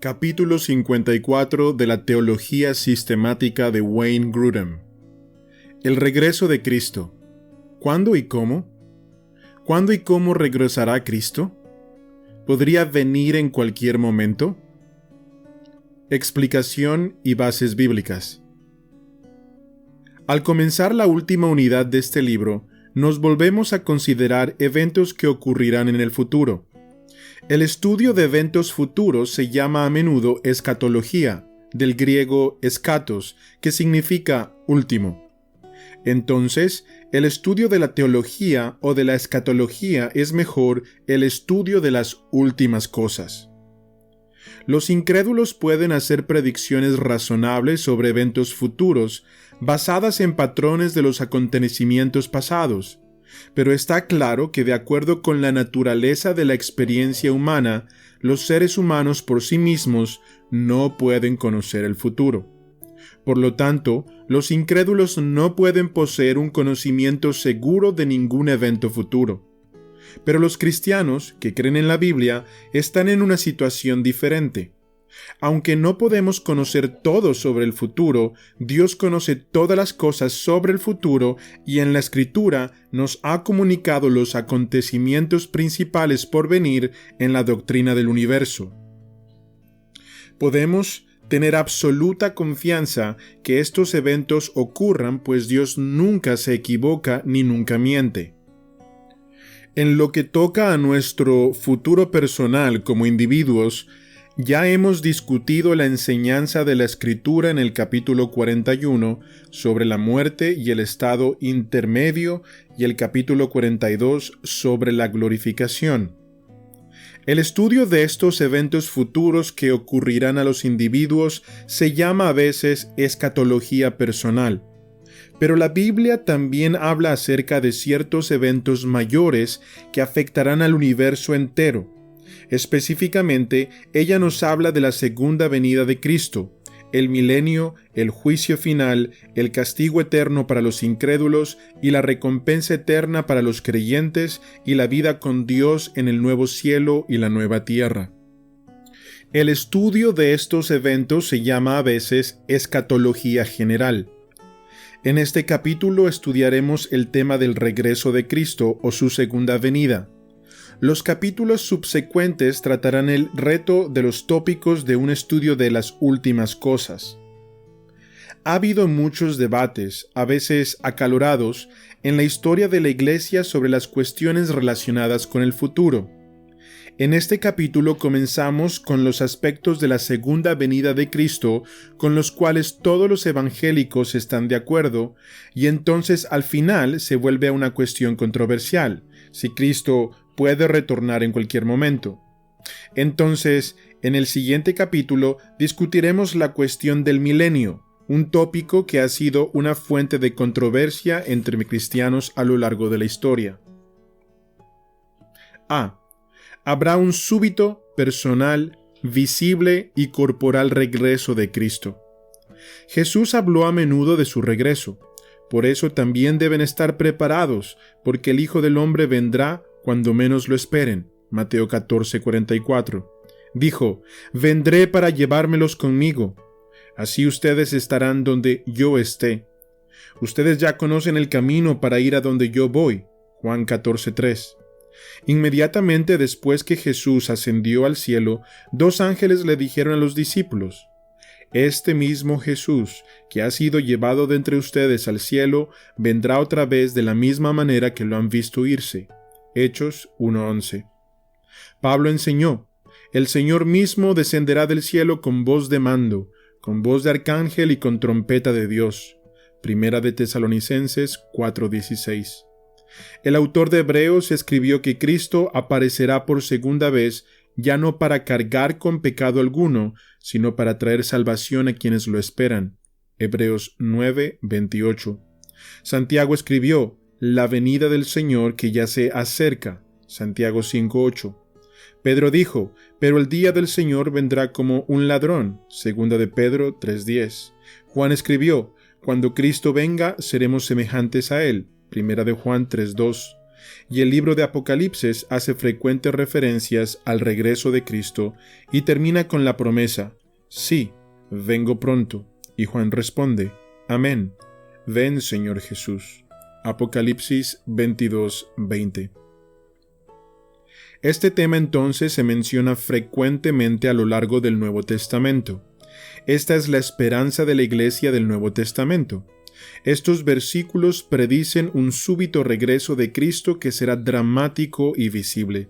Capítulo 54 de la Teología Sistemática de Wayne Grudem. El regreso de Cristo. ¿Cuándo y cómo? ¿Cuándo y cómo regresará Cristo? ¿Podría venir en cualquier momento? Explicación y bases bíblicas. Al comenzar la última unidad de este libro, nos volvemos a considerar eventos que ocurrirán en el futuro. El estudio de eventos futuros se llama a menudo escatología, del griego eschatos, que significa último. Entonces, el estudio de la teología o de la escatología es mejor el estudio de las últimas cosas. Los incrédulos pueden hacer predicciones razonables sobre eventos futuros basadas en patrones de los acontecimientos pasados, pero está claro que de acuerdo con la naturaleza de la experiencia humana, los seres humanos por sí mismos no pueden conocer el futuro. Por lo tanto, los incrédulos no pueden poseer un conocimiento seguro de ningún evento futuro. Pero los cristianos, que creen en la Biblia, están en una situación diferente. Aunque no podemos conocer todo sobre el futuro, Dios conoce todas las cosas sobre el futuro y en la Escritura nos ha comunicado los acontecimientos principales por venir en la doctrina del universo. Podemos tener absoluta confianza que estos eventos ocurran, pues Dios nunca se equivoca ni nunca miente. En lo que toca a nuestro futuro personal como individuos, ya hemos discutido la enseñanza de la Escritura en el capítulo 41 sobre la muerte y el estado intermedio y el capítulo 42 sobre la glorificación. El estudio de estos eventos futuros que ocurrirán a los individuos se llama a veces escatología personal. Pero la Biblia también habla acerca de ciertos eventos mayores que afectarán al universo entero. Específicamente, ella nos habla de la segunda venida de Cristo, el milenio, el juicio final, el castigo eterno para los incrédulos y la recompensa eterna para los creyentes y la vida con Dios en el nuevo cielo y la nueva tierra. El estudio de estos eventos se llama a veces escatología general. En este capítulo estudiaremos el tema del regreso de Cristo o su segunda venida. Los capítulos subsecuentes tratarán el reto de los tópicos de un estudio de las últimas cosas. Ha habido muchos debates, a veces acalorados, en la historia de la Iglesia sobre las cuestiones relacionadas con el futuro. En este capítulo comenzamos con los aspectos de la segunda venida de Cristo, con los cuales todos los evangélicos están de acuerdo, y entonces al final se vuelve a una cuestión controversial, si Cristo puede retornar en cualquier momento. Entonces, en el siguiente capítulo discutiremos la cuestión del milenio, un tópico que ha sido una fuente de controversia entre cristianos a lo largo de la historia. A. Habrá un súbito, personal, visible y corporal regreso de Cristo. Jesús habló a menudo de su regreso. Por eso también deben estar preparados, porque el Hijo del Hombre vendrá cuando menos lo esperen. Mateo 14:44. Dijo: vendré para llevármelos conmigo. Así ustedes estarán donde yo esté. Ustedes ya conocen el camino para ir a donde yo voy. Juan 14:3. Inmediatamente después que Jesús ascendió al cielo, dos ángeles le dijeron a los discípulos: este mismo Jesús, que ha sido llevado de entre ustedes al cielo, vendrá otra vez de la misma manera que lo han visto irse. Hechos 1:11. Pablo enseñó: el Señor mismo descenderá del cielo con voz de mando, con voz de arcángel y con trompeta de Dios. Primera de Tesalonicenses 4:16. El autor de Hebreos escribió que Cristo aparecerá por segunda vez, ya no para cargar con pecado alguno, sino para traer salvación a quienes lo esperan. Hebreos 9:28. Santiago escribió: la venida del Señor que ya se acerca. Santiago 5:8. Pedro dijo: pero el día del Señor vendrá como un ladrón. Segunda de Pedro 3:10. Juan escribió: cuando Cristo venga, seremos semejantes a Él. Primera de Juan 3:2. y el libro de Apocalipsis hace frecuentes referencias al regreso de Cristo y termina con la promesa: sí, vengo pronto. Y Juan responde: amén, ven Señor Jesús. Apocalipsis 22:20. Este tema entonces se menciona frecuentemente a lo largo del Nuevo Testamento. Esta es la esperanza de la Iglesia del Nuevo Testamento. Estos versículos predicen un súbito regreso de Cristo que será dramático y visible.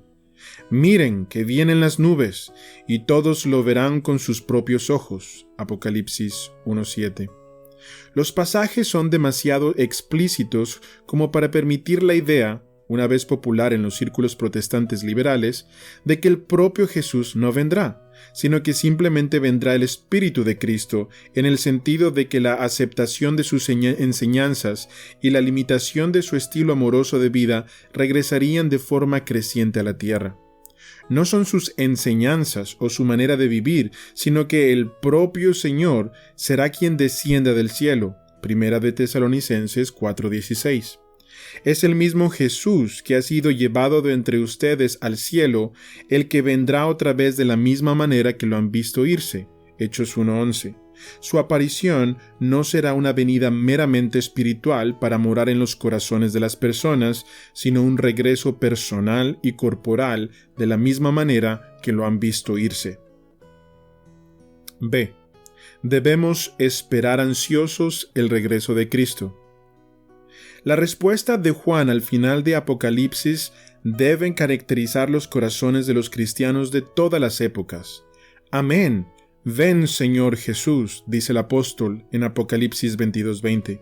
Miren que vienen las nubes, y todos lo verán con sus propios ojos. Apocalipsis 1:7. Los pasajes son demasiado explícitos como para permitir la idea, una vez popular en los círculos protestantes liberales, de que el propio Jesús no vendrá, sino que simplemente vendrá el Espíritu de Cristo, en el sentido de que la aceptación de sus enseñanzas y la limitación de su estilo amoroso de vida regresarían de forma creciente a la tierra. No son sus enseñanzas o su manera de vivir, sino que el propio Señor será quien descienda del cielo. Primera de Tesalonicenses 4:16. Es el mismo Jesús que ha sido llevado de entre ustedes al cielo, el que vendrá otra vez de la misma manera que lo han visto irse. Hechos 1:11. Su aparición no será una venida meramente espiritual para morar en los corazones de las personas, sino un regreso personal y corporal de la misma manera que lo han visto irse. B. Debemos esperar ansiosos el regreso de Cristo. La respuesta de Juan al final de Apocalipsis deben caracterizar los corazones de los cristianos de todas las épocas. Amén. Ven, Señor Jesús, dice el apóstol en Apocalipsis 22:20.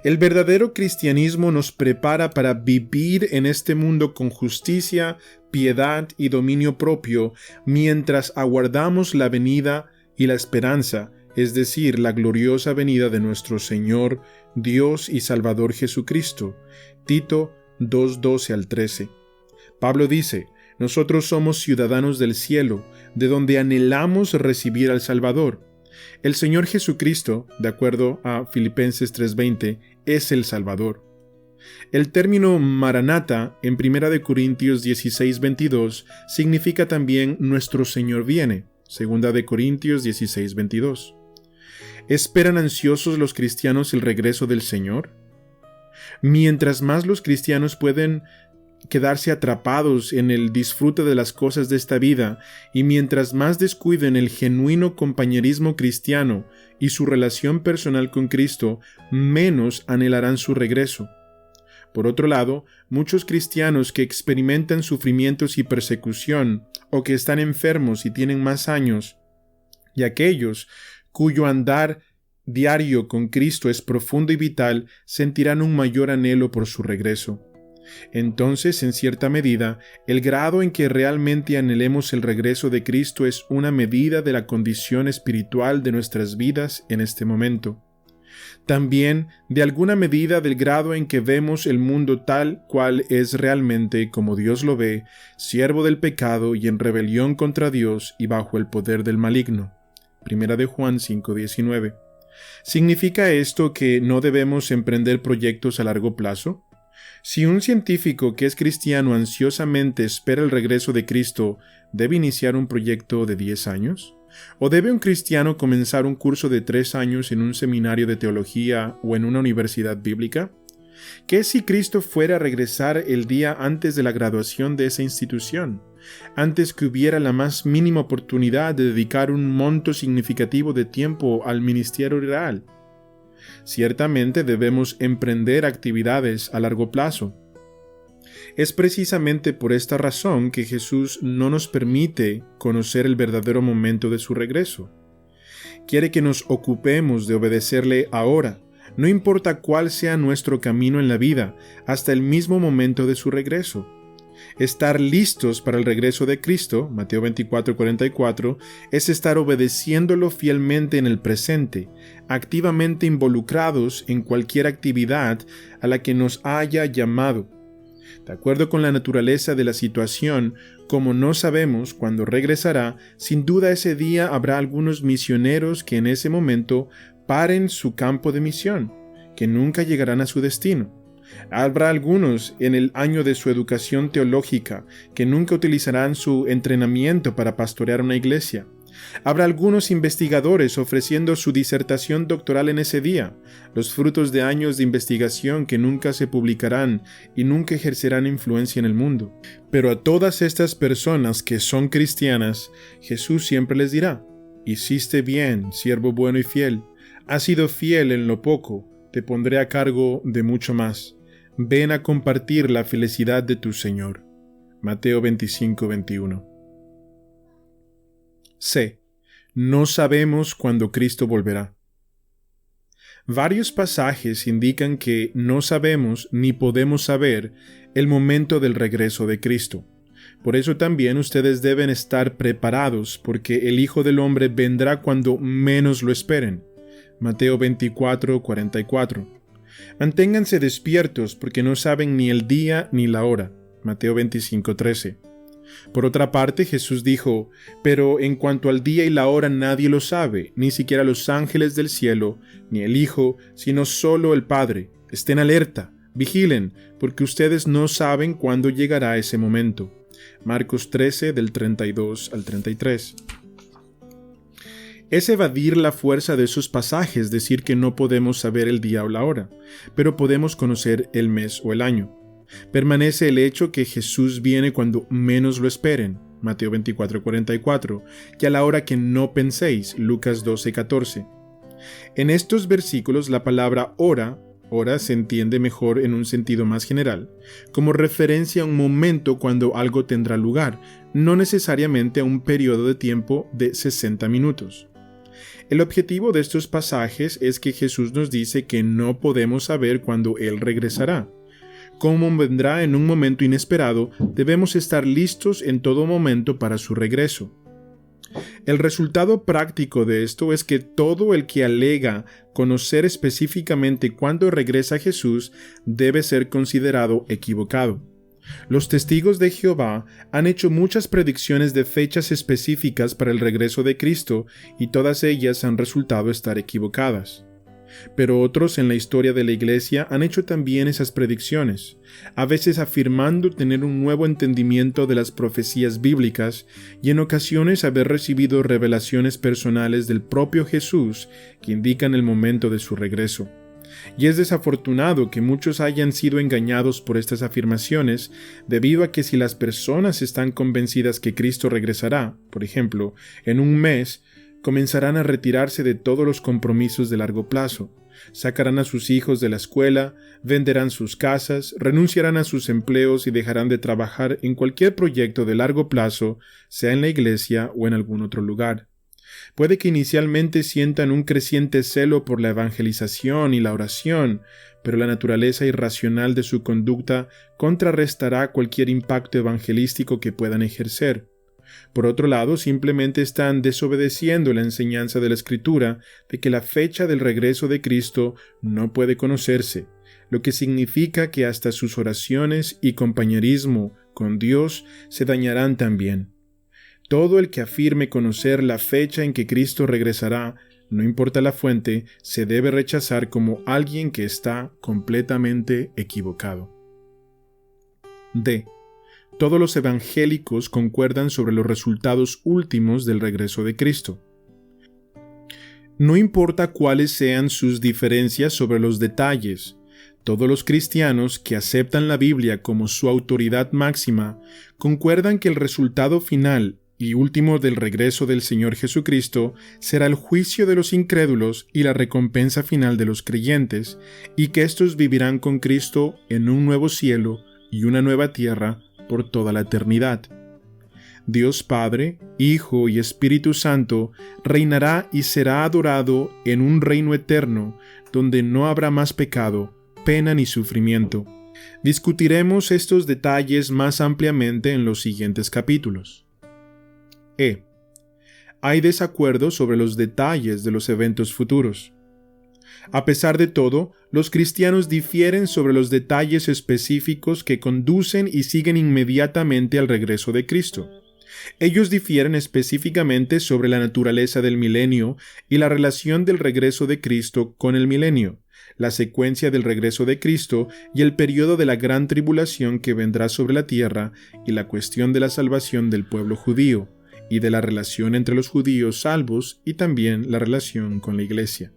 El verdadero cristianismo nos prepara para vivir en este mundo con justicia, piedad y dominio propio, mientras aguardamos la venida y la esperanza, es decir, la gloriosa venida de nuestro Señor, Dios y Salvador Jesucristo. Tito 2:12-13. Pablo dice: nosotros somos ciudadanos del cielo, de donde anhelamos recibir al Salvador. El Señor Jesucristo, de acuerdo a Filipenses 3:20, es el Salvador. El término Maranata en 1 Corintios 16:22 significa también nuestro Señor viene, 2 Corintios 16:22. ¿Esperan ansiosos los cristianos el regreso del Señor? Mientras más los cristianos pueden quedarse atrapados en el disfrute de las cosas de esta vida, y mientras más descuiden el genuino compañerismo cristiano y su relación personal con Cristo, menos anhelarán su regreso. Por otro lado, muchos cristianos que experimentan sufrimientos y persecución, o que están enfermos y tienen más años, y aquellos cuyo andar diario con Cristo es profundo y vital, sentirán un mayor anhelo por su regreso. Entonces, en cierta medida, el grado en que realmente anhelemos el regreso de Cristo es una medida de la condición espiritual de nuestras vidas en este momento. También, de alguna medida, del grado en que vemos el mundo tal cual es realmente, como Dios lo ve, siervo del pecado y en rebelión contra Dios y bajo el poder del maligno. Primera de Juan 5:19. ¿Significa esto que no debemos emprender proyectos a largo plazo? Si un científico que es cristiano ansiosamente espera el regreso de Cristo, ¿debe iniciar un proyecto de 10 años? ¿O debe un cristiano comenzar un curso de 3 años en un seminario de teología o en una universidad bíblica? ¿Qué si Cristo fuera a regresar el día antes de la graduación de esa institución? Antes que hubiera la más mínima oportunidad de dedicar un monto significativo de tiempo al ministerio real. Ciertamente debemos emprender actividades a largo plazo. Es precisamente por esta razón que Jesús no nos permite conocer el verdadero momento de su regreso. Quiere que nos ocupemos de obedecerle ahora, no importa cuál sea nuestro camino en la vida, hasta el mismo momento de su regreso. Estar listos para el regreso de Cristo, Mateo 24:44, es estar obedeciéndolo fielmente en el presente, activamente involucrados en cualquier actividad a la que nos haya llamado. De acuerdo con la naturaleza de la situación, como no sabemos cuándo regresará, sin duda ese día habrá algunos misioneros que en ese momento paren su campo de misión, que nunca llegarán a su destino. Habrá algunos en el año de su educación teológica que nunca utilizarán su entrenamiento para pastorear una iglesia. Habrá algunos investigadores ofreciendo su disertación doctoral en ese día, los frutos de años de investigación que nunca se publicarán y nunca ejercerán influencia en el mundo. Pero a todas estas personas que son cristianas, Jesús siempre les dirá: «Hiciste bien, siervo bueno y fiel. Has sido fiel en lo poco, te pondré a cargo de mucho más. Ven a compartir la felicidad de tu Señor». Mateo 25:21. C. No sabemos cuándo Cristo volverá. Varios pasajes indican que no sabemos ni podemos saber el momento del regreso de Cristo. Por eso también ustedes deben estar preparados, porque el Hijo del Hombre vendrá cuando menos lo esperen. Mateo 24:44. Manténganse despiertos, porque no saben ni el día ni la hora. Mateo 25:13. Por otra parte, Jesús dijo: «Pero en cuanto al día y la hora nadie lo sabe, ni siquiera los ángeles del cielo, ni el Hijo, sino solo el Padre. Estén alerta, vigilen, porque ustedes no saben cuándo llegará ese momento». Marcos 13, del 32 al 33. Es evadir la fuerza de esos pasajes decir que no podemos saber el día o la hora, pero podemos conocer el mes o el año. Permanece el hecho que Jesús viene cuando menos lo esperen, Mateo 24:44, y a la hora que no penséis, Lucas 12:14. En estos versículos la palabra hora se entiende mejor en un sentido más general, como referencia a un momento cuando algo tendrá lugar, no necesariamente a un periodo de tiempo de 60 minutos. El objetivo de estos pasajes es que Jesús nos dice que no podemos saber cuándo Él regresará. Como vendrá en un momento inesperado, debemos estar listos en todo momento para su regreso. El resultado práctico de esto es que todo el que alega conocer específicamente cuándo regresa Jesús debe ser considerado equivocado. Los testigos de Jehová han hecho muchas predicciones de fechas específicas para el regreso de Cristo y todas ellas han resultado estar equivocadas. Pero otros en la historia de la Iglesia han hecho también esas predicciones, a veces afirmando tener un nuevo entendimiento de las profecías bíblicas y en ocasiones haber recibido revelaciones personales del propio Jesús que indican el momento de su regreso. Y es desafortunado que muchos hayan sido engañados por estas afirmaciones, debido a que si las personas están convencidas que Cristo regresará, por ejemplo, en un mes, comenzarán a retirarse de todos los compromisos de largo plazo, sacarán a sus hijos de la escuela, venderán sus casas, renunciarán a sus empleos y dejarán de trabajar en cualquier proyecto de largo plazo, sea en la iglesia o en algún otro lugar. Puede que inicialmente sientan un creciente celo por la evangelización y la oración, pero la naturaleza irracional de su conducta contrarrestará cualquier impacto evangelístico que puedan ejercer. Por otro lado, simplemente están desobedeciendo la enseñanza de la Escritura de que la fecha del regreso de Cristo no puede conocerse, lo que significa que hasta sus oraciones y compañerismo con Dios se dañarán también. Todo el que afirme conocer la fecha en que Cristo regresará, no importa la fuente, se debe rechazar como alguien que está completamente equivocado. D. Todos los evangélicos concuerdan sobre los resultados últimos del regreso de Cristo. No importa cuáles sean sus diferencias sobre los detalles, todos los cristianos que aceptan la Biblia como su autoridad máxima concuerdan que el resultado final y último del regreso del Señor Jesucristo será el juicio de los incrédulos y la recompensa final de los creyentes, y que éstos vivirán con Cristo en un nuevo cielo y una nueva tierra por toda la eternidad. Dios Padre, Hijo y Espíritu Santo reinará y será adorado en un reino eterno donde no habrá más pecado, pena ni sufrimiento. Discutiremos estos detalles más ampliamente en los siguientes capítulos. Hay desacuerdo sobre los detalles de los eventos futuros. A pesar de todo, los cristianos difieren sobre los detalles específicos que conducen y siguen inmediatamente al regreso de Cristo. Ellos difieren específicamente sobre la naturaleza del milenio y la relación del regreso de Cristo con el milenio, la secuencia del regreso de Cristo y el periodo de la gran tribulación que vendrá sobre la tierra y la cuestión de la salvación del pueblo judío y de la relación entre los judíos salvos y también la relación con la Iglesia.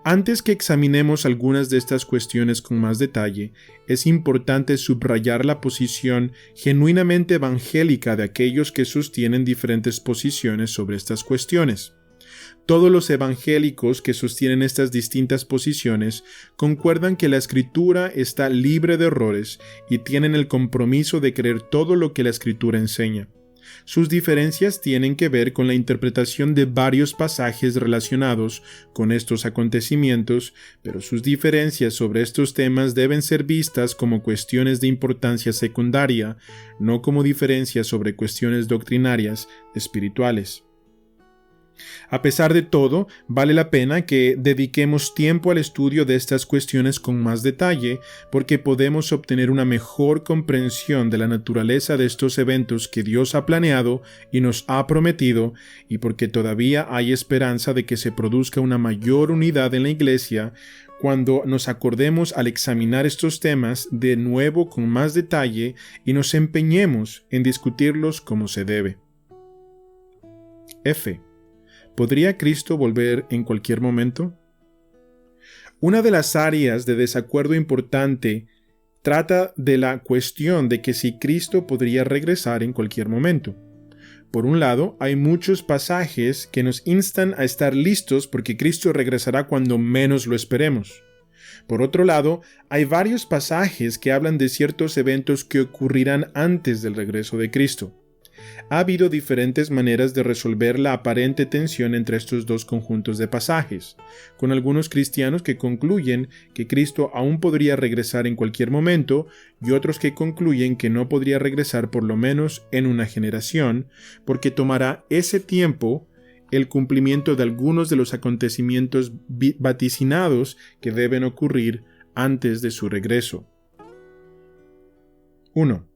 Antes que examinemos algunas de estas cuestiones con más detalle, es importante subrayar la posición genuinamente evangélica de aquellos que sostienen diferentes posiciones sobre estas cuestiones. Todos los evangélicos que sostienen estas distintas posiciones concuerdan que la Escritura está libre de errores y tienen el compromiso de creer todo lo que la Escritura enseña. Sus diferencias tienen que ver con la interpretación de varios pasajes relacionados con estos acontecimientos, pero sus diferencias sobre estos temas deben ser vistas como cuestiones de importancia secundaria, no como diferencias sobre cuestiones doctrinarias espirituales. A pesar de todo, vale la pena que dediquemos tiempo al estudio de estas cuestiones con más detalle, porque podemos obtener una mejor comprensión de la naturaleza de estos eventos que Dios ha planeado y nos ha prometido, y porque todavía hay esperanza de que se produzca una mayor unidad en la Iglesia cuando nos acordemos al examinar estos temas de nuevo con más detalle y nos empeñemos en discutirlos como se debe. F. ¿Podría Cristo volver en cualquier momento? Una de las áreas de desacuerdo importante trata de la cuestión de que si Cristo podría regresar en cualquier momento. Por un lado, hay muchos pasajes que nos instan a estar listos porque Cristo regresará cuando menos lo esperemos. Por otro lado, hay varios pasajes que hablan de ciertos eventos que ocurrirán antes del regreso de Cristo. Ha habido diferentes maneras de resolver la aparente tensión entre estos dos conjuntos de pasajes, con algunos cristianos que concluyen que Cristo aún podría regresar en cualquier momento y otros que concluyen que no podría regresar por lo menos en una generación, porque tomará ese tiempo el cumplimiento de algunos de los acontecimientos vaticinados que deben ocurrir antes de su regreso. 1.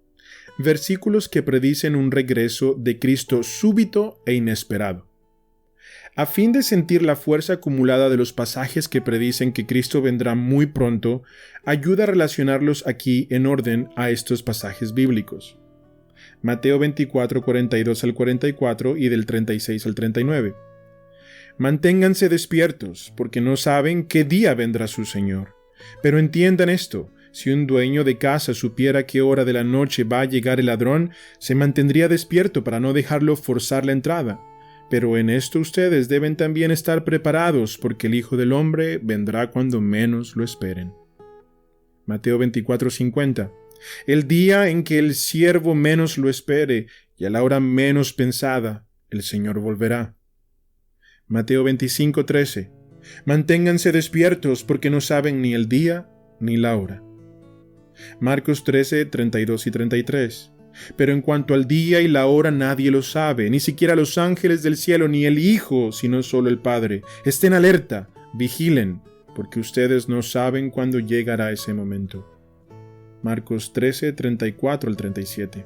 Versículos que predicen un regreso de Cristo súbito e inesperado. A fin de sentir la fuerza acumulada de los pasajes que predicen que Cristo vendrá muy pronto, ayuda a relacionarlos aquí en orden a estos pasajes bíblicos. Mateo 24, 42 al 44 y del 36 al 39. Manténganse despiertos, porque no saben qué día vendrá su Señor. Pero entiendan esto. Si un dueño de casa supiera qué hora de la noche va a llegar el ladrón, se mantendría despierto para no dejarlo forzar la entrada. Pero en esto ustedes deben también estar preparados, porque el Hijo del Hombre vendrá cuando menos lo esperen. Mateo 24:50. El día en que el siervo menos lo espere, y a la hora menos pensada, el Señor volverá. Mateo 25:13. Manténganse despiertos, porque no saben ni el día ni la hora. Marcos 13, 32 y 33. Pero en cuanto al día y la hora nadie lo sabe, ni siquiera los ángeles del cielo, ni el Hijo, sino solo el Padre. Estén alerta, vigilen, porque ustedes no saben cuándo llegará ese momento. Marcos 13, 34 al 37.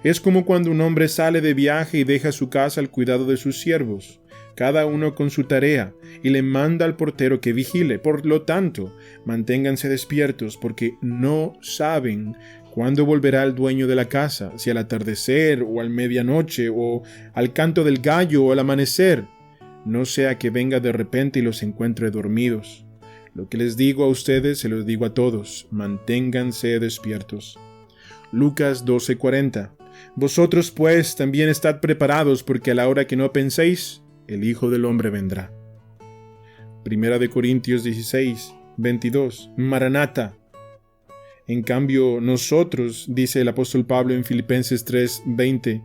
Es como cuando un hombre sale de viaje y deja su casa al cuidado de sus siervos, cada uno con su tarea, y le manda al portero que vigile. Por lo tanto, manténganse despiertos, porque no saben cuándo volverá el dueño de la casa, si al atardecer, o al medianoche, o al canto del gallo, o al amanecer. No sea que venga de repente y los encuentre dormidos. Lo que les digo a ustedes, se los digo a todos: manténganse despiertos. Lucas 12:40. Vosotros pues también estad preparados, porque a la hora que no penséis, el Hijo del Hombre vendrá. Primera de Corintios 16:22. Maranata. En cambio, nosotros, dice el apóstol Pablo en Filipenses 3:20,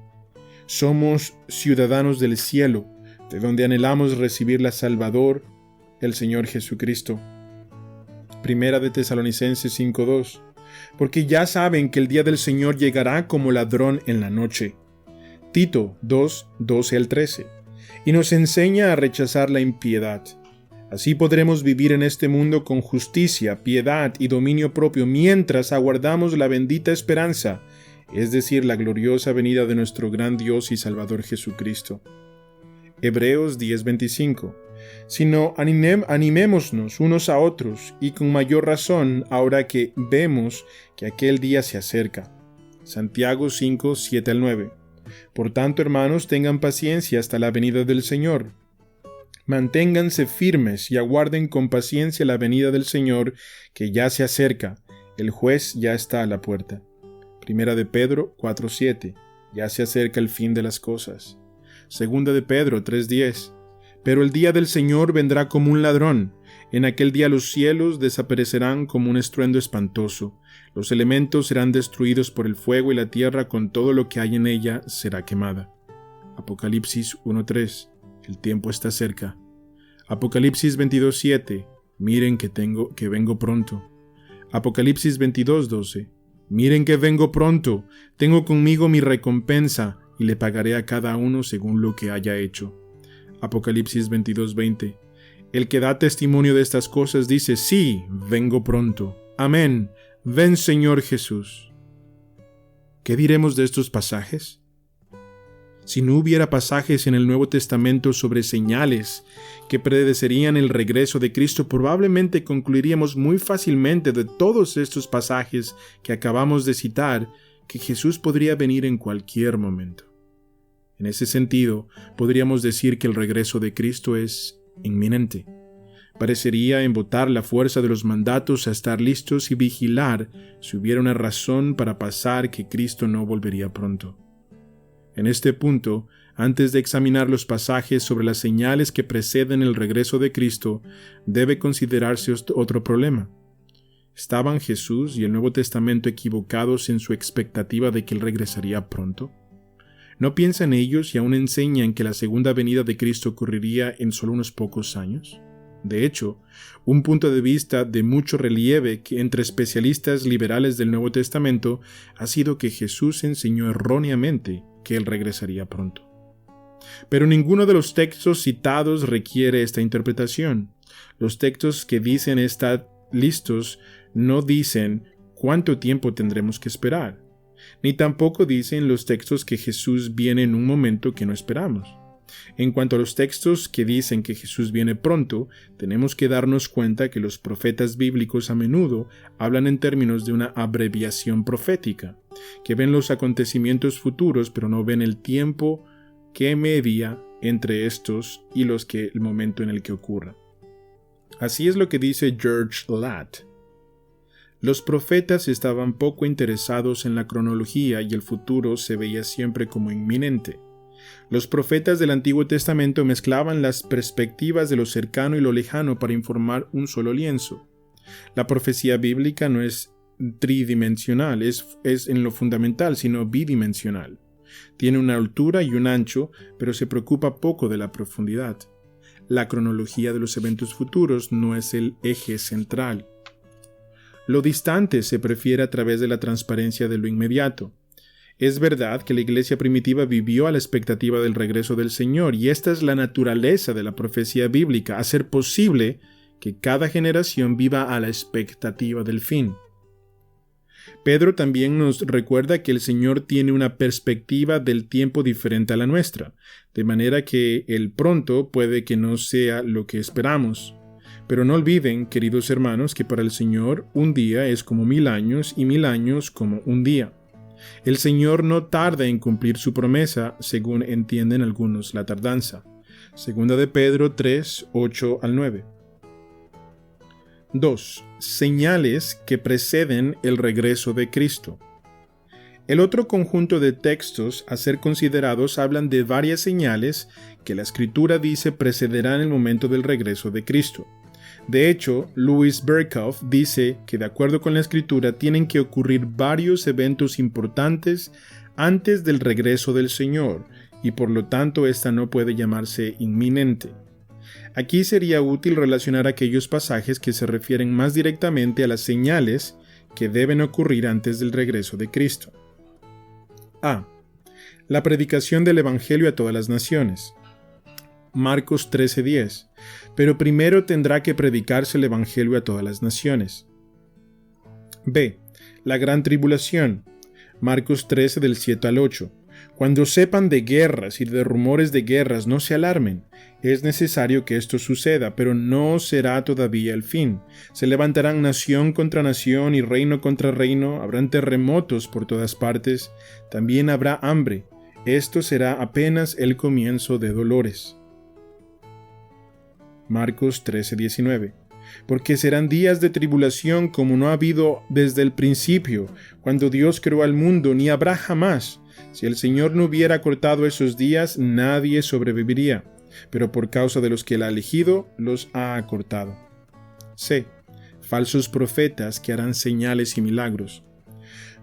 somos ciudadanos del cielo, de donde anhelamos recibir la Salvador, el Señor Jesucristo. Primera de Tesalonicenses 5:2. Porque ya saben que el día del Señor llegará como ladrón en la noche. Tito 2:12 al 13. Y nos enseña a rechazar la impiedad. Así podremos vivir en este mundo con justicia, piedad y dominio propio mientras aguardamos la bendita esperanza, es decir, la gloriosa venida de nuestro gran Dios y Salvador Jesucristo. Hebreos 10:25. sino animémonos unos a otros, y con mayor razón ahora que vemos que aquel día se acerca. Santiago 5, 7 al 9. Por tanto, hermanos, tengan paciencia hasta la venida del Señor. Manténganse firmes y aguarden con paciencia la venida del Señor, que ya se acerca. El juez ya está a la puerta. Primera de Pedro 4, 7. Ya se acerca el fin de las cosas. Segunda de Pedro 3, 10. Pero el día del Señor vendrá como un ladrón. En aquel día los cielos desaparecerán como un estruendo espantoso. Los elementos serán destruidos por el fuego y la tierra con todo lo que hay en ella será quemada. Apocalipsis 1:3. El tiempo está cerca. Apocalipsis 22:7. Miren que vengo pronto. Apocalipsis 22:12. Miren que vengo pronto. Tengo conmigo mi recompensa y le pagaré a cada uno según lo que haya hecho. Apocalipsis 22:20. El que da testimonio de estas cosas dice: sí, vengo pronto. Amén. Ven, Señor Jesús. ¿Qué diremos de estos pasajes? Si no hubiera pasajes en el Nuevo Testamento sobre señales que predecerían el regreso de Cristo, probablemente concluiríamos muy fácilmente de todos estos pasajes que acabamos de citar que Jesús podría venir en cualquier momento. En ese sentido, podríamos decir que el regreso de Cristo es inminente. Parecería embotar la fuerza de los mandatos a estar listos y vigilar si hubiera una razón para pasar que Cristo no volvería pronto. En este punto, antes de examinar los pasajes sobre las señales que preceden el regreso de Cristo, debe considerarse otro problema. ¿Estaban Jesús y el Nuevo Testamento equivocados en su expectativa de que Él regresaría pronto? ¿No piensan ellos y aún enseñan que la segunda venida de Cristo ocurriría en solo unos pocos años? De hecho, un punto de vista de mucho relieve entre especialistas liberales del Nuevo Testamento ha sido que Jesús enseñó erróneamente que Él regresaría pronto. Pero ninguno de los textos citados requiere esta interpretación. Los textos que dicen estar listos no dicen cuánto tiempo tendremos que esperar, ni tampoco dicen los textos que Jesús viene en un momento que no esperamos. En cuanto a los textos que dicen que Jesús viene pronto, tenemos que darnos cuenta que los profetas bíblicos a menudo hablan en términos de una abreviación profética, que ven los acontecimientos futuros pero no ven el tiempo que media entre estos y el momento en el que ocurra. Así es lo que dice George Ladd. Los profetas estaban poco interesados en la cronología y el futuro se veía siempre como inminente. Los profetas del Antiguo Testamento mezclaban las perspectivas de lo cercano y lo lejano para informar un solo lienzo. La profecía bíblica no es tridimensional, es en lo fundamental, sino bidimensional. Tiene una altura y un ancho, pero se preocupa poco de la profundidad. La cronología de los eventos futuros no es el eje central. Lo distante se prefiere a través de la transparencia de lo inmediato. Es verdad que la iglesia primitiva vivió a la expectativa del regreso del Señor, y esta es la naturaleza de la profecía bíblica, hacer posible que cada generación viva a la expectativa del fin. Pedro también nos recuerda que el Señor tiene una perspectiva del tiempo diferente a la nuestra, de manera que el pronto puede que no sea lo que esperamos. Pero no olviden, queridos hermanos, que para el Señor un día es como 1000 años y 1000 años como un día. El Señor no tarda en cumplir su promesa, según entienden algunos la tardanza. Segunda de Pedro 3, 8 al 9. 2. Señales que preceden el regreso de Cristo. El otro conjunto de textos a ser considerados hablan de varias señales que la Escritura dice precederán el momento del regreso de Cristo. De hecho, Louis Berkhoff dice que de acuerdo con la Escritura tienen que ocurrir varios eventos importantes antes del regreso del Señor, y por lo tanto esta no puede llamarse inminente. Aquí sería útil relacionar aquellos pasajes que se refieren más directamente a las señales que deben ocurrir antes del regreso de Cristo. A. La predicación del Evangelio a todas las naciones. Marcos 13:10. Pero primero tendrá que predicarse el Evangelio a todas las naciones. B. La gran tribulación. Marcos 13 del 7 al 8. Cuando sepan de guerras y de rumores de guerras, no se alarmen. Es necesario que esto suceda, pero no será todavía el fin. Se levantarán nación contra nación y reino contra reino, habrán terremotos por todas partes, también habrá hambre. Esto será apenas el comienzo de dolores. Marcos 13:19. Porque serán días de tribulación como no ha habido desde el principio, cuando Dios creó al mundo, ni habrá jamás. Si el Señor no hubiera cortado esos días, nadie sobreviviría, pero por causa de los que Él ha elegido, los ha acortado. C. Falsos profetas que harán señales y milagros.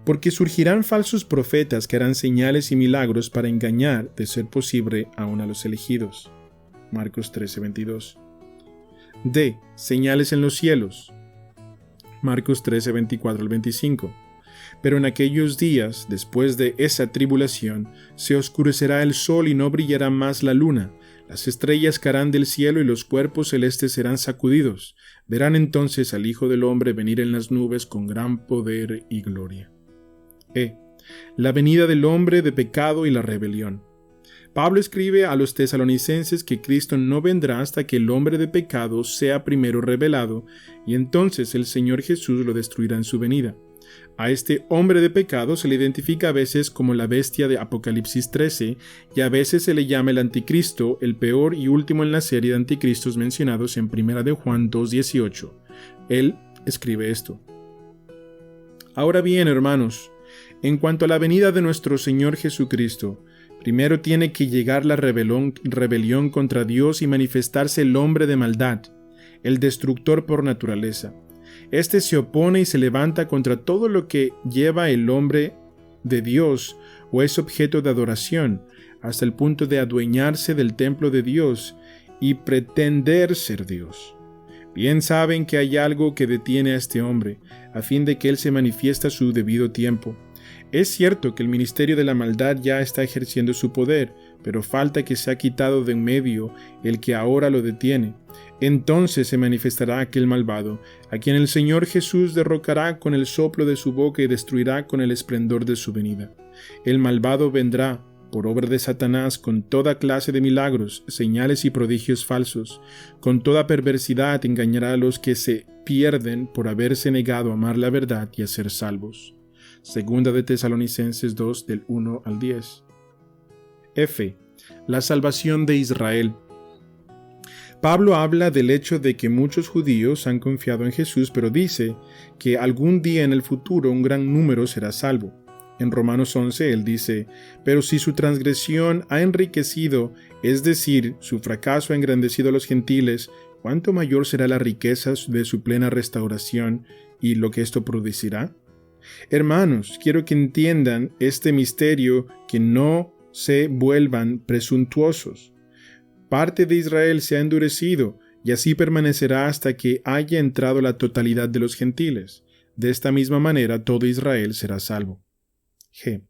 Porque surgirán falsos profetas que harán señales y milagros para engañar, de ser posible, aún a los elegidos. Marcos 13:22. D. Señales en los cielos. Marcos 13:24-25. Pero en aquellos días, después de esa tribulación, se oscurecerá el sol y no brillará más la luna. Las estrellas caerán del cielo y los cuerpos celestes serán sacudidos. Verán entonces al Hijo del Hombre venir en las nubes con gran poder y gloria. E. La venida del hombre de pecado y la rebelión. Pablo escribe a los tesalonicenses que Cristo no vendrá hasta que el hombre de pecado sea primero revelado, y entonces el Señor Jesús lo destruirá en su venida. A este hombre de pecado se le identifica a veces como la bestia de Apocalipsis 13, y a veces se le llama el anticristo, el peor y último en la serie de anticristos mencionados en 1 de Juan 2:18. Él escribe esto. Ahora bien, hermanos, en cuanto a la venida de nuestro Señor Jesucristo, primero tiene que llegar la rebelión contra Dios y manifestarse el hombre de maldad, el destructor por naturaleza. Este se opone y se levanta contra todo lo que lleva el hombre de Dios o es objeto de adoración, hasta el punto de adueñarse del templo de Dios y pretender ser Dios. Bien saben que hay algo que detiene a este hombre, a fin de que él se manifiesta a su debido tiempo. Es cierto que el ministerio de la maldad ya está ejerciendo su poder, pero falta que sea quitado de en medio el que ahora lo detiene. Entonces se manifestará aquel malvado, a quien el Señor Jesús derrocará con el soplo de su boca y destruirá con el esplendor de su venida. El malvado vendrá, por obra de Satanás, con toda clase de milagros, señales y prodigios falsos. Con toda perversidad engañará a los que se pierden por haberse negado a amar la verdad y a ser salvos. Segunda de Tesalonicenses 2, del 1 al 10. F. La salvación de Israel. Pablo habla del hecho de que muchos judíos han confiado en Jesús, pero dice que algún día en el futuro un gran número será salvo. En Romanos 11 él dice, pero si su transgresión ha enriquecido, es decir, su fracaso ha engrandecido a los gentiles, ¿cuánto mayor será la riqueza de su plena restauración y lo que esto producirá? Hermanos, quiero que entiendan este misterio, que no se vuelvan presuntuosos. Parte de Israel se ha endurecido, y así permanecerá hasta que haya entrado la totalidad de los gentiles. De esta misma manera todo Israel será salvo. G.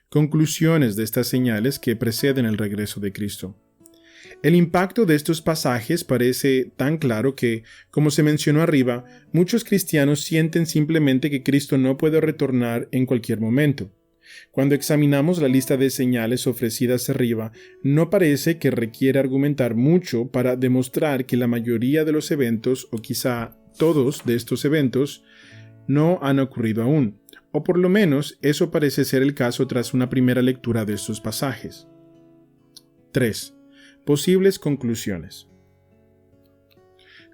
Conclusiones de estas señales que preceden el regreso de Cristo. El impacto de estos pasajes parece tan claro que, como se mencionó arriba, muchos cristianos sienten simplemente que Cristo no puede retornar en cualquier momento. Cuando examinamos la lista de señales ofrecidas arriba, no parece que requiera argumentar mucho para demostrar que la mayoría de los eventos, o quizá todos de estos eventos, no han ocurrido aún, o por lo menos eso parece ser el caso tras una primera lectura de estos pasajes. 3. Posibles conclusiones.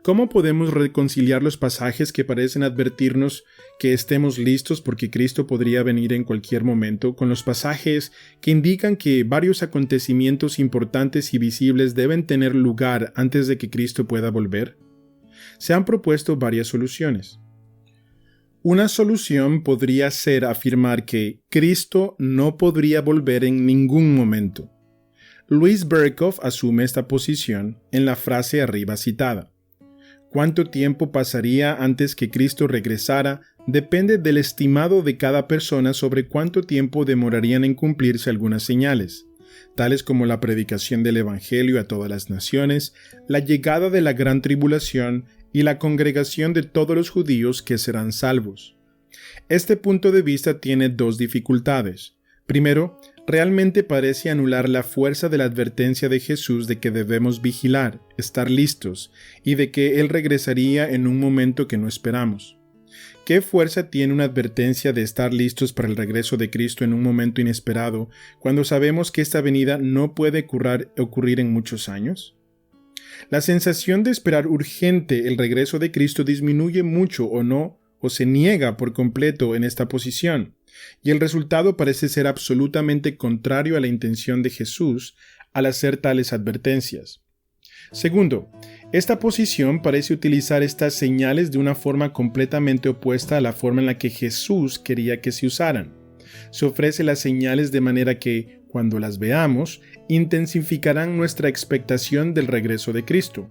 ¿Cómo podemos reconciliar los pasajes que parecen advertirnos que estemos listos porque Cristo podría venir en cualquier momento con los pasajes que indican que varios acontecimientos importantes y visibles deben tener lugar antes de que Cristo pueda volver? Se han propuesto varias soluciones. Una solución podría ser afirmar que Cristo no podría volver en ningún momento. Louis Berkhof asume esta posición en la frase arriba citada. ¿Cuánto tiempo pasaría antes que Cristo regresara? Depende del estimado de cada persona sobre cuánto tiempo demorarían en cumplirse algunas señales, tales como la predicación del Evangelio a todas las naciones, la llegada de la gran tribulación y la congregación de todos los judíos que serán salvos. Este punto de vista tiene dos dificultades. Primero, realmente parece anular la fuerza de la advertencia de Jesús de que debemos vigilar, estar listos, y de que Él regresaría en un momento que no esperamos. ¿Qué fuerza tiene una advertencia de estar listos para el regreso de Cristo en un momento inesperado, cuando sabemos que esta venida no puede ocurrir en muchos años? La sensación de esperar urgente el regreso de Cristo disminuye mucho o se niega por completo en esta posición, y el resultado parece ser absolutamente contrario a la intención de Jesús al hacer tales advertencias. Segundo, esta posición parece utilizar estas señales de una forma completamente opuesta a la forma en la que Jesús quería que se usaran. Se ofrece las señales de manera que, cuando las veamos, intensificarán nuestra expectación del regreso de Cristo.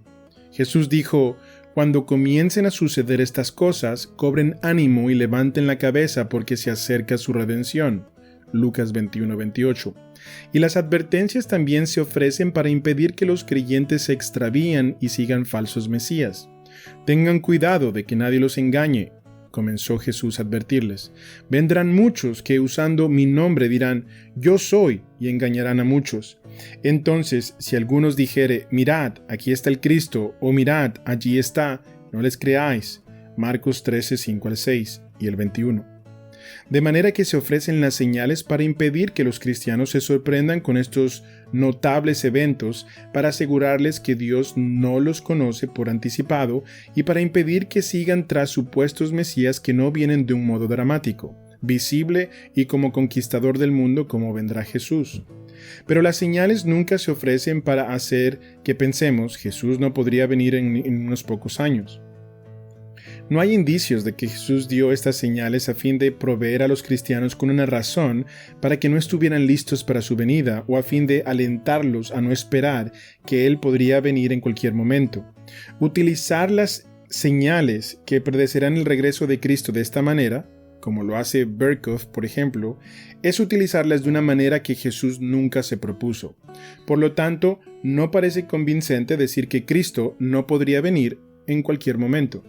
Jesús dijo: «Cuando comiencen a suceder estas cosas, cobren ánimo y levanten la cabeza porque se acerca su redención». Lucas 21:28. Y las advertencias también se ofrecen para impedir que los creyentes se extravíen y sigan falsos mesías. «Tengan cuidado de que nadie los engañe», comenzó Jesús a advertirles. «Vendrán muchos que usando mi nombre dirán: Yo soy, y engañarán a muchos. Entonces, si algunos dijere: Mirad, aquí está el Cristo, o mirad, allí está, no les creáis». Marcos 13, 5-6 y el 21. De manera que se ofrecen las señales para impedir que los cristianos se sorprendan con estos notables eventos, para asegurarles que Dios no los conoce por anticipado y para impedir que sigan tras supuestos mesías que no vienen de un modo dramático, visible y como conquistador del mundo como vendrá Jesús. Pero las señales nunca se ofrecen para hacer que pensemos: Jesús no podría venir en unos pocos años. No hay indicios de que Jesús dio estas señales a fin de proveer a los cristianos con una razón para que no estuvieran listos para su venida, o a fin de alentarlos a no esperar que Él podría venir en cualquier momento. Utilizar las señales que predecirán el regreso de Cristo de esta manera, como lo hace Berkhof, por ejemplo, es utilizarlas de una manera que Jesús nunca se propuso. Por lo tanto, no parece convincente decir que Cristo no podría venir en cualquier momento.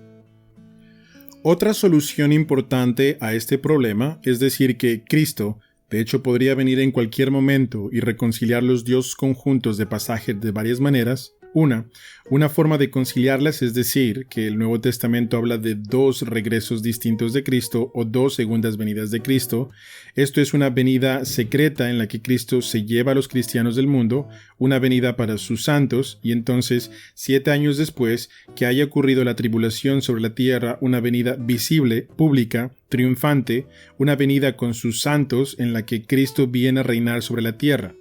Otra solución importante a este problema es decir que Cristo, de hecho, podría venir en cualquier momento y reconciliar los dos conjuntos de pasajes de varias maneras. Una forma de conciliarlas es decir que el Nuevo Testamento habla de dos regresos distintos de Cristo o dos segundas venidas de Cristo. Esto es una venida secreta en la que Cristo se lleva a los cristianos del mundo, una venida para sus santos, y entonces, 7 años después que haya ocurrido la tribulación sobre la tierra, una venida visible, pública, triunfante, una venida con sus santos en la que Cristo viene a reinar sobre la tierra.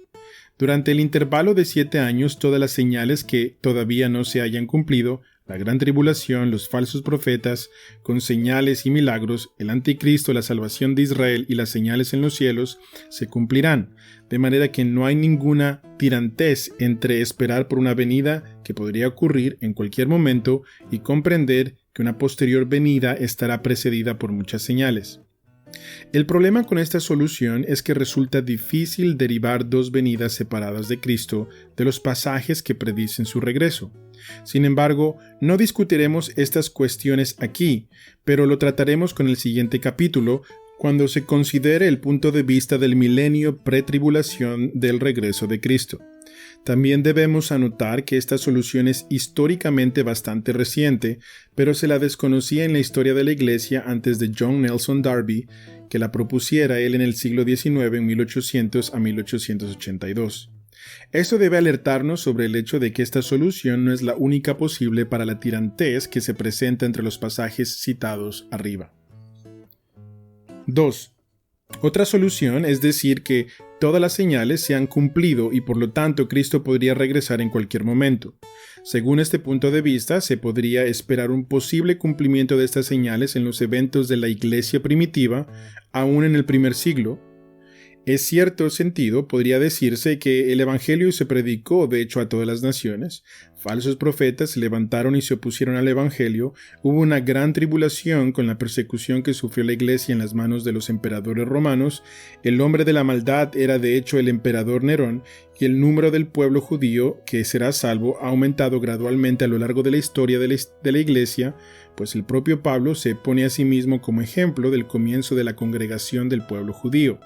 Durante el intervalo de 7 años, todas las señales que todavía no se hayan cumplido, la gran tribulación, los falsos profetas, con señales y milagros, el anticristo, la salvación de Israel y las señales en los cielos, se cumplirán, de manera que no hay ninguna tirantez entre esperar por una venida que podría ocurrir en cualquier momento y comprender que una posterior venida estará precedida por muchas señales. El problema con esta solución es que resulta difícil derivar dos venidas separadas de Cristo de los pasajes que predicen su regreso. Sin embargo, no discutiremos estas cuestiones aquí, pero lo trataremos con el siguiente capítulo, cuando se considere el punto de vista del milenio pretribulación del regreso de Cristo. También debemos anotar que esta solución es históricamente bastante reciente, pero se la desconocía en la historia de la Iglesia antes de John Nelson Darby, que la propusiera él en el siglo XIX, en 1800 a 1882. Esto debe alertarnos sobre el hecho de que esta solución no es la única posible para la tirantez que se presenta entre los pasajes citados arriba. 2. Otra solución es decir que todas las señales se han cumplido y por lo tanto Cristo podría regresar en cualquier momento. Según este punto de vista, se podría esperar un posible cumplimiento de estas señales en los eventos de la Iglesia primitiva, aún en el primer siglo. En cierto sentido, podría decirse que el Evangelio se predicó de hecho a todas las naciones. Falsos profetas se levantaron y se opusieron al Evangelio. Hubo una gran tribulación con la persecución que sufrió la Iglesia en las manos de los emperadores romanos. El hombre de la maldad era de hecho el emperador Nerón, y el número del pueblo judío que será salvo ha aumentado gradualmente a lo largo de la historia de la Iglesia, pues el propio Pablo se pone a sí mismo como ejemplo del comienzo de la congregación del pueblo judío.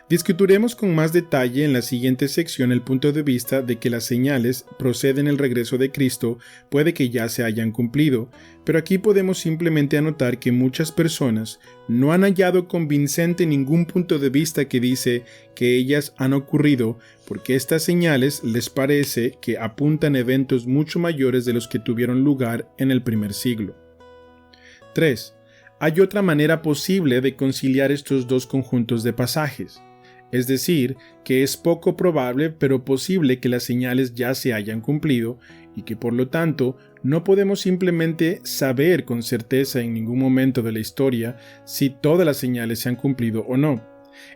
Discutiremos con más detalle en la siguiente sección el punto de vista de que las señales proceden del regreso de Cristo puede que ya se hayan cumplido, pero aquí podemos simplemente anotar que muchas personas no han hallado convincente ningún punto de vista que dice que ellas han ocurrido porque estas señales les parece que apuntan eventos mucho mayores de los que tuvieron lugar en el primer siglo. 3. Hay otra manera posible de conciliar estos dos conjuntos de pasajes. Es decir, que es poco probable pero posible que las señales ya se hayan cumplido y que por lo tanto no podemos simplemente saber con certeza en ningún momento de la historia si todas las señales se han cumplido o no.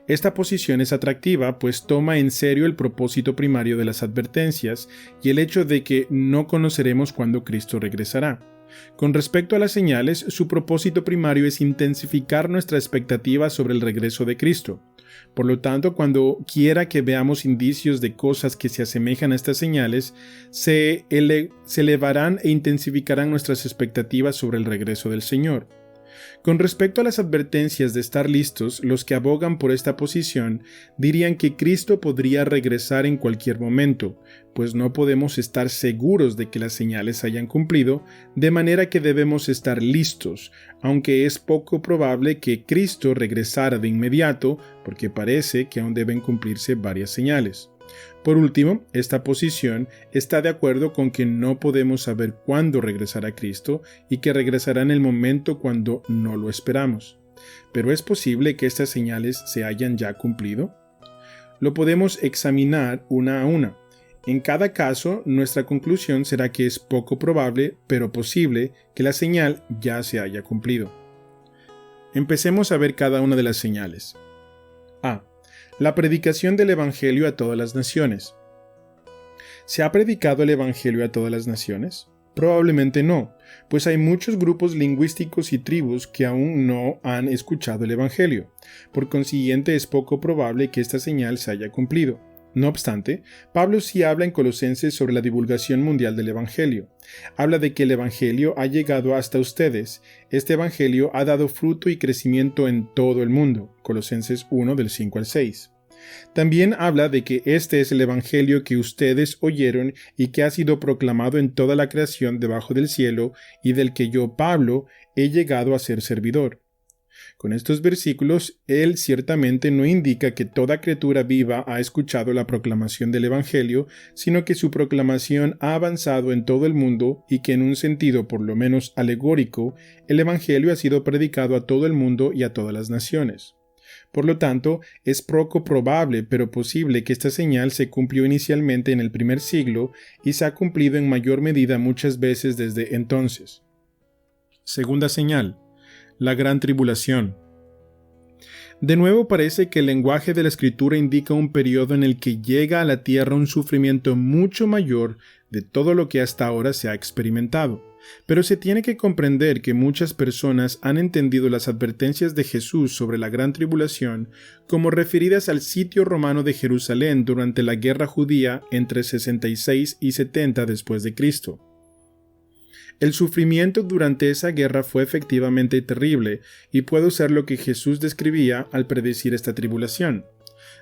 Esta posición es atractiva pues toma en serio el propósito primario de las advertencias y el hecho de que no conoceremos cuándo Cristo regresará. Con respecto a las señales, su propósito primario es intensificar nuestra expectativa sobre el regreso de Cristo. Por lo tanto, cuando quiera que veamos indicios de cosas que se asemejan a estas señales, se elevarán e intensificarán nuestras expectativas sobre el regreso del Señor. Con respecto a las advertencias de estar listos, los que abogan por esta posición dirían que Cristo podría regresar en cualquier momento, pues no podemos estar seguros de que las señales hayan cumplido, de manera que debemos estar listos, aunque es poco probable que Cristo regresara de inmediato, porque parece que aún deben cumplirse varias señales. Por último, esta posición está de acuerdo con que no podemos saber cuándo regresará Cristo y que regresará en el momento cuando no lo esperamos. ¿Pero es posible que estas señales se hayan ya cumplido? Lo podemos examinar una a una. En cada caso, nuestra conclusión será que es poco probable, pero posible, que la señal ya se haya cumplido. Empecemos a ver cada una de las señales. A. La predicación del Evangelio a todas las naciones. ¿Se ha predicado el Evangelio a todas las naciones? Probablemente no, pues hay muchos grupos lingüísticos y tribus que aún no han escuchado el Evangelio. Por consiguiente, es poco probable que esta señal se haya cumplido. No obstante, Pablo sí habla en Colosenses sobre la divulgación mundial del Evangelio. Habla de que el Evangelio ha llegado hasta ustedes. Este Evangelio ha dado fruto y crecimiento en todo el mundo. Colosenses 1 del 5 al 6. También habla de que este es el Evangelio que ustedes oyeron y que ha sido proclamado en toda la creación debajo del cielo y del que yo, Pablo, he llegado a ser servidor. Con estos versículos, él ciertamente no indica que toda criatura viva ha escuchado la proclamación del Evangelio, sino que su proclamación ha avanzado en todo el mundo y que en un sentido por lo menos alegórico, el Evangelio ha sido predicado a todo el mundo y a todas las naciones. Por lo tanto, es poco probable pero posible que esta señal se cumplió inicialmente en el primer siglo y se ha cumplido en mayor medida muchas veces desde entonces. Segunda señal. La gran tribulación. De nuevo parece que el lenguaje de la Escritura indica un periodo en el que llega a la tierra un sufrimiento mucho mayor de todo lo que hasta ahora se ha experimentado. Pero se tiene que comprender que muchas personas han entendido las advertencias de Jesús sobre la gran tribulación como referidas al sitio romano de Jerusalén durante la guerra judía entre 66 y 70 después de Cristo. El sufrimiento durante esa guerra fue efectivamente terrible y puede ser lo que Jesús describía al predecir esta tribulación.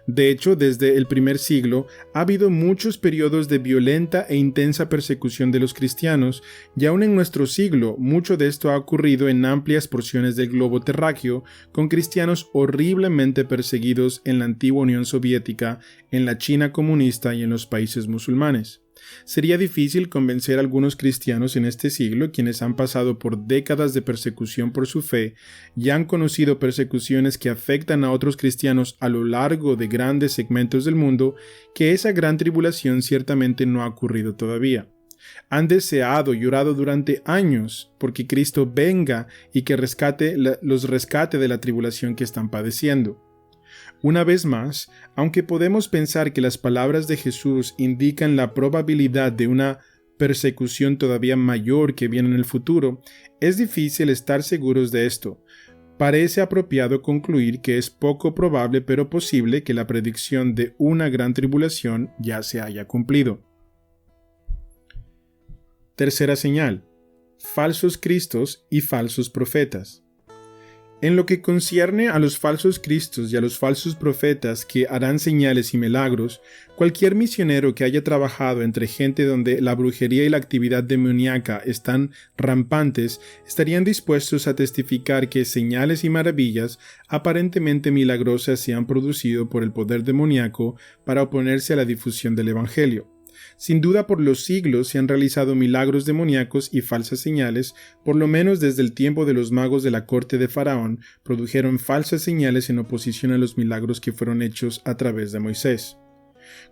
De hecho, desde el primer siglo ha habido muchos periodos de violenta e intensa persecución de los cristianos y aún en nuestro siglo mucho de esto ha ocurrido en amplias porciones del globo terráqueo con cristianos horriblemente perseguidos en la antigua Unión Soviética, en la China comunista y en los países musulmanes. Sería difícil convencer a algunos cristianos en este siglo, quienes han pasado por décadas de persecución por su fe y han conocido persecuciones que afectan a otros cristianos a lo largo de grandes segmentos del mundo, que esa gran tribulación ciertamente no ha ocurrido todavía. Han deseado y orado durante años porque Cristo venga y que los rescate de la tribulación que están padeciendo. Una vez más, aunque podemos pensar que las palabras de Jesús indican la probabilidad de una persecución todavía mayor que viene en el futuro, es difícil estar seguros de esto. Parece apropiado concluir que es poco probable pero posible que la predicción de una gran tribulación ya se haya cumplido. Tercera señal: falsos cristos y falsos profetas. En lo que concierne a los falsos cristos y a los falsos profetas que harán señales y milagros, cualquier misionero que haya trabajado entre gente donde la brujería y la actividad demoníaca están rampantes, estarían dispuestos a testificar que señales y maravillas aparentemente milagrosas se han producido por el poder demoníaco para oponerse a la difusión del Evangelio. Sin duda, por los siglos se han realizado milagros demoníacos y falsas señales, por lo menos desde el tiempo de los magos de la corte de Faraón, produjeron falsas señales en oposición a los milagros que fueron hechos a través de Moisés.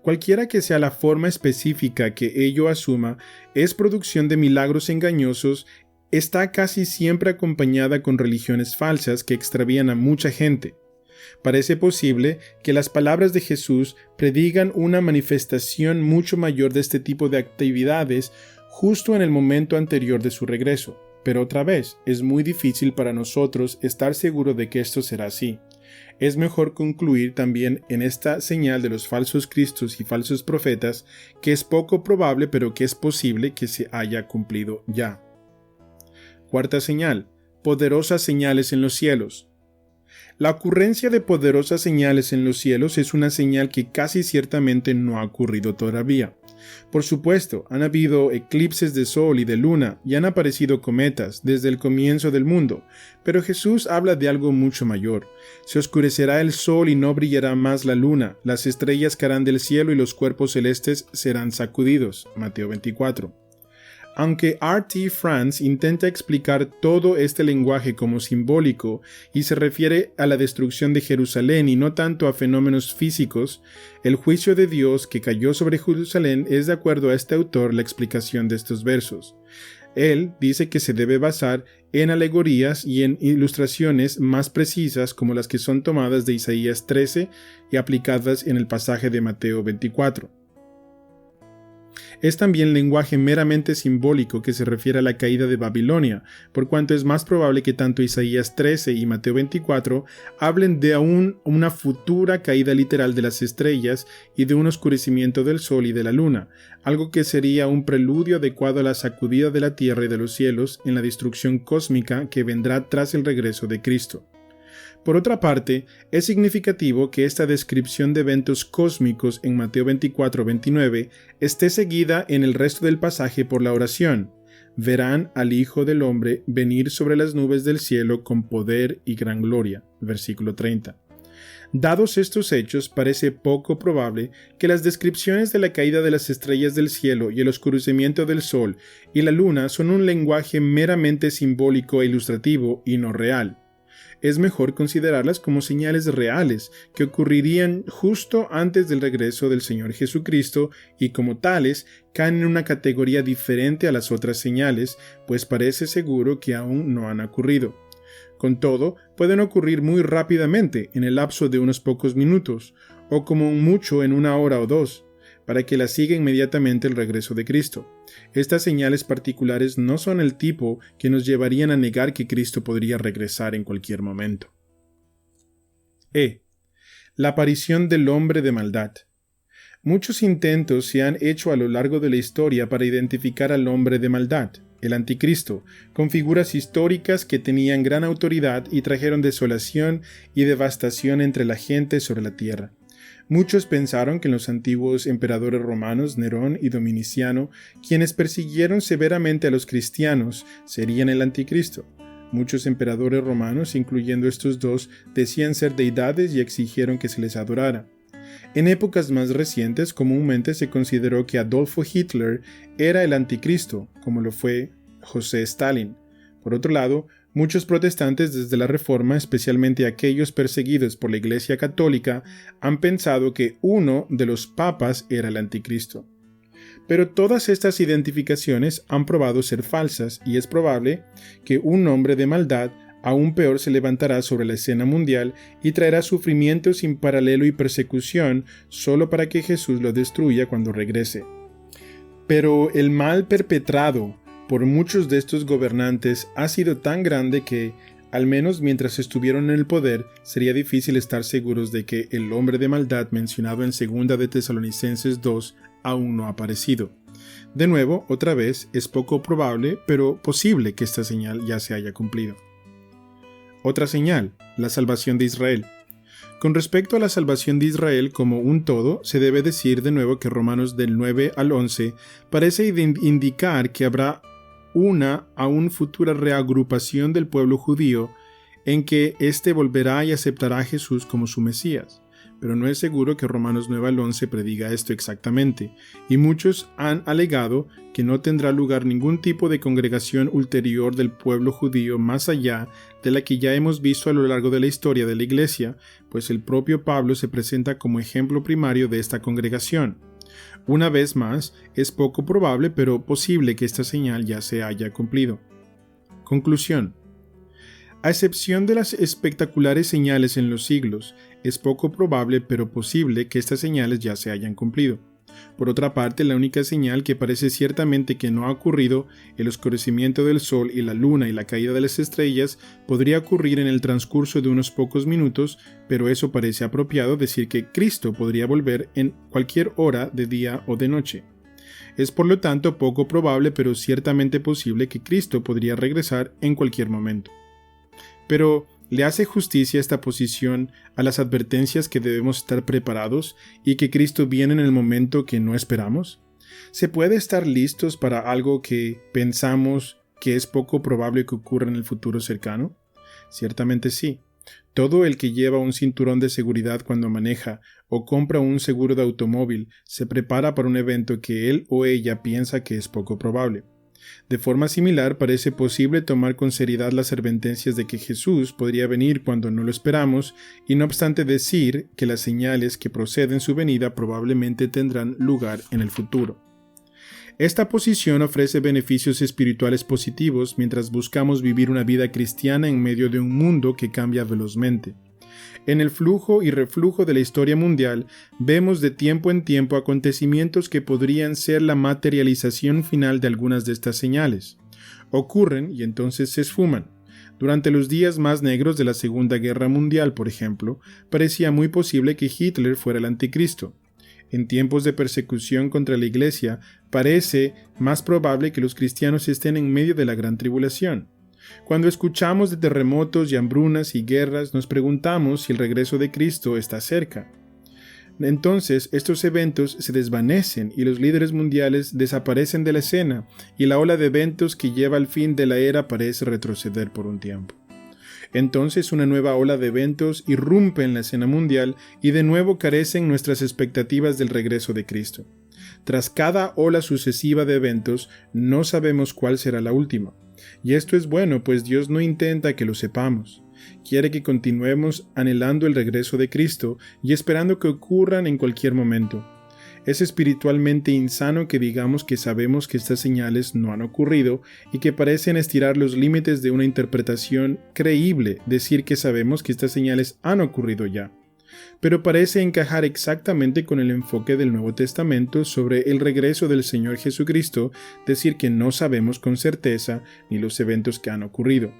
Cualquiera que sea la forma específica que ello asuma, es producción de milagros engañosos, está casi siempre acompañada con religiones falsas que extravían a mucha gente. Parece posible que las palabras de Jesús predigan una manifestación mucho mayor de este tipo de actividades justo en el momento anterior de su regreso, pero otra vez es muy difícil para nosotros estar seguros de que esto será así. Es mejor concluir también en esta señal de los falsos cristos y falsos profetas que es poco probable pero que es posible que se haya cumplido ya. Cuarta señal: poderosas señales en los cielos. La ocurrencia de poderosas señales en los cielos es una señal que casi ciertamente no ha ocurrido todavía. Por supuesto, han habido eclipses de sol y de luna y han aparecido cometas desde el comienzo del mundo, pero Jesús habla de algo mucho mayor. Se oscurecerá el sol y no brillará más la luna, las estrellas caerán del cielo y los cuerpos celestes serán sacudidos. Mateo 24. Aunque R.T. France intenta explicar todo este lenguaje como simbólico y se refiere a la destrucción de Jerusalén y no tanto a fenómenos físicos, el juicio de Dios que cayó sobre Jerusalén es, de acuerdo a este autor, la explicación de estos versos. Él dice que se debe basar en alegorías y en ilustraciones más precisas como las que son tomadas de Isaías 13 y aplicadas en el pasaje de Mateo 24. Es también lenguaje meramente simbólico que se refiere a la caída de Babilonia, por cuanto es más probable que tanto Isaías 13 y Mateo 24 hablen de una futura caída literal de las estrellas y de un oscurecimiento del sol y de la luna, algo que sería un preludio adecuado a la sacudida de la tierra y de los cielos en la destrucción cósmica que vendrá tras el regreso de Cristo. Por otra parte, es significativo que esta descripción de eventos cósmicos en Mateo 24-29 esté seguida en el resto del pasaje por la oración: verán al Hijo del Hombre venir sobre las nubes del cielo con poder y gran gloria. Versículo 30. Dados estos hechos, parece poco probable que las descripciones de la caída de las estrellas del cielo y el oscurecimiento del sol y la luna son un lenguaje meramente simbólico e ilustrativo y no real. Es mejor considerarlas como señales reales que ocurrirían justo antes del regreso del Señor Jesucristo y como tales caen en una categoría diferente a las otras señales, pues parece seguro que aún no han ocurrido. Con todo, pueden ocurrir muy rápidamente, en el lapso de unos pocos minutos, o como mucho en 1 hora o 2, para que la siga inmediatamente el regreso de Cristo. Estas señales particulares no son el tipo que nos llevarían a negar que Cristo podría regresar en cualquier momento. La aparición del hombre de maldad. Muchos intentos se han hecho a lo largo de la historia para identificar al hombre de maldad, el anticristo, con figuras históricas que tenían gran autoridad y trajeron desolación y devastación entre la gente sobre la tierra. Muchos pensaron que los antiguos emperadores romanos, Nerón y Dominiciano, quienes persiguieron severamente a los cristianos, serían el anticristo. Muchos emperadores romanos, incluyendo estos dos, decían ser deidades y exigieron que se les adorara. En épocas más recientes, comúnmente se consideró que Adolfo Hitler era el anticristo, como lo fue José Stalin. Por otro lado, muchos protestantes desde la Reforma, especialmente aquellos perseguidos por la Iglesia Católica, han pensado que uno de los papas era el anticristo. Pero todas estas identificaciones han probado ser falsas y es probable que un hombre de maldad aún peor se levantará sobre la escena mundial y traerá sufrimiento sin paralelo y persecución solo para que Jesús lo destruya cuando regrese. Pero el mal perpetrado por muchos de estos gobernantes ha sido tan grande que, al menos mientras estuvieron en el poder, sería difícil estar seguros de que el hombre de maldad mencionado en 2 de Tesalonicenses 2 aún no ha aparecido. De nuevo, otra vez, es poco probable, pero posible que esta señal ya se haya cumplido. Otra señal, la salvación de Israel. Con respecto a la salvación de Israel como un todo, se debe decir de nuevo que Romanos del 9 al 11 parece indicar que habrá una aún futura reagrupación del pueblo judío en que éste volverá y aceptará a Jesús como su Mesías. Pero no es seguro que Romanos 9 al 11 prediga esto exactamente, y muchos han alegado que no tendrá lugar ningún tipo de congregación ulterior del pueblo judío más allá de la que ya hemos visto a lo largo de la historia de la Iglesia, pues el propio Pablo se presenta como ejemplo primario de esta congregación. Una vez más, es poco probable pero posible que esta señal ya se haya cumplido. Conclusión. A excepción de las espectaculares señales en los siglos, es poco probable pero posible que estas señales ya se hayan cumplido. Por otra parte, la única señal que parece ciertamente que no ha ocurrido, el oscurecimiento del sol y la luna y la caída de las estrellas, podría ocurrir en el transcurso de unos pocos minutos, pero eso parece apropiado decir que Cristo podría volver en cualquier hora de día o de noche. Es por lo tanto poco probable pero ciertamente posible que Cristo podría regresar en cualquier momento. Pero, ¿le hace justicia esta posición a las advertencias que debemos estar preparados y que Cristo viene en el momento que no esperamos? ¿Se puede estar listos para algo que pensamos que es poco probable que ocurra en el futuro cercano? Ciertamente sí. Todo el que lleva un cinturón de seguridad cuando maneja o compra un seguro de automóvil se prepara para un evento que él o ella piensa que es poco probable. De forma similar, parece posible tomar con seriedad las advertencias de que Jesús podría venir cuando no lo esperamos, y no obstante decir que las señales que proceden su venida probablemente tendrán lugar en el futuro. Esta posición ofrece beneficios espirituales positivos mientras buscamos vivir una vida cristiana en medio de un mundo que cambia velozmente. En el flujo y reflujo de la historia mundial, vemos de tiempo en tiempo acontecimientos que podrían ser la materialización final de algunas de estas señales. Ocurren y entonces se esfuman. Durante los días más negros de la Segunda Guerra Mundial, por ejemplo, parecía muy posible que Hitler fuera el anticristo. En tiempos de persecución contra la Iglesia, parece más probable que los cristianos estén en medio de la gran tribulación. Cuando escuchamos de terremotos y hambrunas y guerras, nos preguntamos si el regreso de Cristo está cerca. Entonces, estos eventos se desvanecen y los líderes mundiales desaparecen de la escena, y la ola de eventos que lleva al fin de la era parece retroceder por un tiempo. Entonces, una nueva ola de eventos irrumpe en la escena mundial y de nuevo carecen nuestras expectativas del regreso de Cristo. Tras cada ola sucesiva de eventos, no sabemos cuál será la última. Y esto es bueno, pues Dios no intenta que lo sepamos. Quiere que continuemos anhelando el regreso de Cristo y esperando que ocurran en cualquier momento. Es espiritualmente insano que digamos que sabemos que estas señales no han ocurrido y que parecen estirar los límites de una interpretación creíble decir que sabemos que estas señales han ocurrido ya. Pero parece encajar exactamente con el enfoque del Nuevo Testamento sobre el regreso del Señor Jesucristo, decir que no sabemos con certeza ni los eventos que han ocurrido.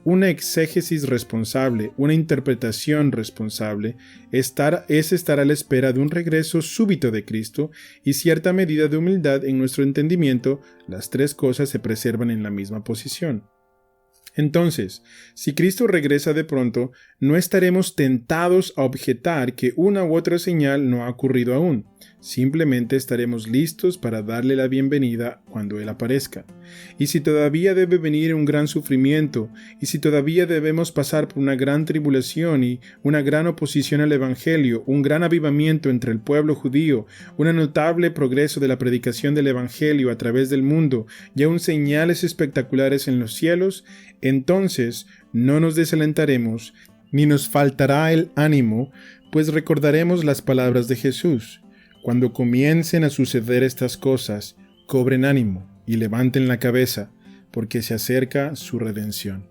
Una exégesis responsable, una interpretación responsable, es estar a la espera de un regreso súbito de Cristo y cierta medida de humildad en nuestro entendimiento. Las tres cosas se preservan en la misma posición. Entonces, si Cristo regresa de pronto, no estaremos tentados a objetar que una u otra señal no ha ocurrido aún. Simplemente estaremos listos para darle la bienvenida cuando Él aparezca. Y si todavía debe venir un gran sufrimiento, y si todavía debemos pasar por una gran tribulación y una gran oposición al Evangelio, un gran avivamiento entre el pueblo judío, un notable progreso de la predicación del Evangelio a través del mundo, y aún señales espectaculares en los cielos, entonces no nos desalentaremos, ni nos faltará el ánimo, pues recordaremos las palabras de Jesús. Cuando comiencen a suceder estas cosas, cobren ánimo y levanten la cabeza, porque se acerca su redención.